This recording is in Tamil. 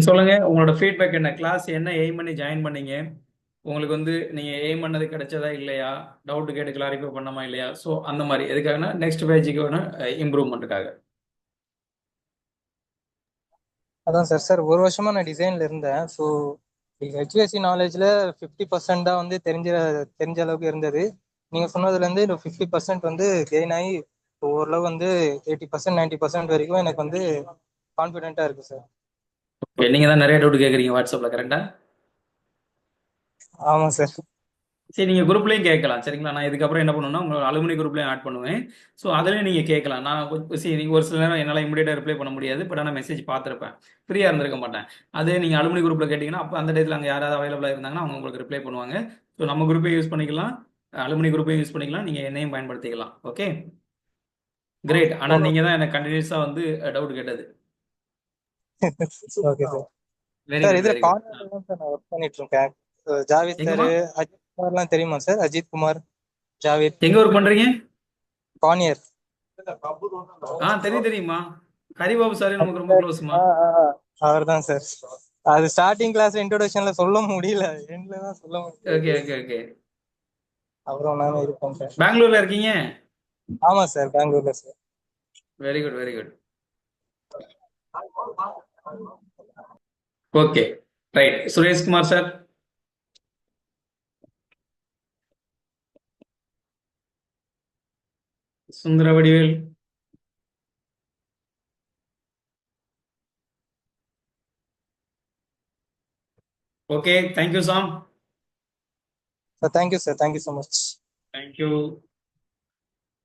சொல்லுங்க உங்களோட ஃபீட்பேக் என்ன? கிளாஸ் என்ன எய்ம் பண்ணி ஜாயின் பண்ணீங்க? உங்களுக்கு வந்து நீங்க எய்ம் பண்ணது கிடைச்சதா இல்லையா? டவுட் கேட்டு கிளாரிஃபை பண்ணமா இல்லையா? ஸோ அந்த மாதிரி எதுக்காகனா நெக்ஸ்ட் பேஜுக்கு வேணும் இம்ப்ரூவ்மெண்ட்டுக்காக. அதான் சார் சார் 1 வருஷமா நான் டிசைன்ல இருந்தேன். ஸோ ஹெச்எஸ்சி நாலேஜ்ல 50% தான் வந்து தெரிஞ்ச அளவுக்கு இருந்தது. நீங்க சொன்னதுல இருந்து இந்த 50% வந்து கெயின் ஆகி இப்போ ஓரளவு வந்து 80% 90% வரைக்கும் எனக்கு வந்து கான்ஃபிடென்ட்டா இருக்கு சார். நீங்க தான் நிறைய டவுட் கேட்குறீங்க வாட்ஸ்அப்ல, கரெக்டா? ஆமா சார். சரி, நீங்க குரூப்லயும் கேட்கலாம். சரிங்களா? நான் இதுக்கப்புறம் என்ன பண்ணுவேன்னா உங்க அலுமினி குரூப்லயும் ஆட் பண்ணுவேன். ஸோ அதுலயும் நீங்க கேட்கலாம். நான் சரி, ஒரு சில நேரம் என்னால் இமீடியட்டா ரிப்ளை பண்ண முடியாது. பட் ஆனால் மெசேஜ் பார்த்துருப்பேன். ஃப்ரீயா இருந்திருக்க மாட்டேன். அதே நீங்க அலுமினி குரூப்ல கேட்டீங்கன்னா அப்போ அந்த டயத்தில் அங்கே யாராவது அவைலபிளா இருந்தாங்கன்னா அவங்க உங்களுக்கு ரிப்ளை பண்ணுவாங்க. ஸோ நம்ம குரூப்பையும் யூஸ் பண்ணிக்கலாம், அலுமினி குரூப்பையும் யூஸ் பண்ணிக்கலாம், நீங்க என்னையும் பயன்படுத்திக்கலாம். Okay, great. ஆனா ஓகே நீங்க தான் எனக்கு கண்டினியூஸா வந்து டவுட் கேட்டது. Okay sir. Very sir good, இதுல வெரி குட். கார்னர்ல தான் சார் நான் ஒர்க் பண்ணிட்டு இருக்கேன். ஜாவேத் எங்கம்மா? சார், அஜித் குமார்லாம் தெரியுமா சார்? அஜித் குமார், ஜாவேத், எங்க ஒர்க் பண்றீங்க? கார்னியர். தெரியும், தெரியுமா. ஹரிபாபு சார் நமக்கு ரொம்ப க்ளோஸ்மா. அவர் தான் சார். அது ஸ்டார்டிங் கிளாஸ் இன்ட்ரோடக்ஷன்ல சொல்ல முடியல, எண்ட்ல தான் சொல்ல ஓகே, முடியாது. Okay, okay. அப்புறம் நானும் இருப்பேன் சார். பெங்களூர்ல இருக்கீங்க? ஆமா சார், பெங்களூர்ல sir. Very good, very good. Okay, right. Sureshkumar sir, Sundara Vadivel. Okay, thank you சாம். Sir thank you sir, thank you so much. Thank you.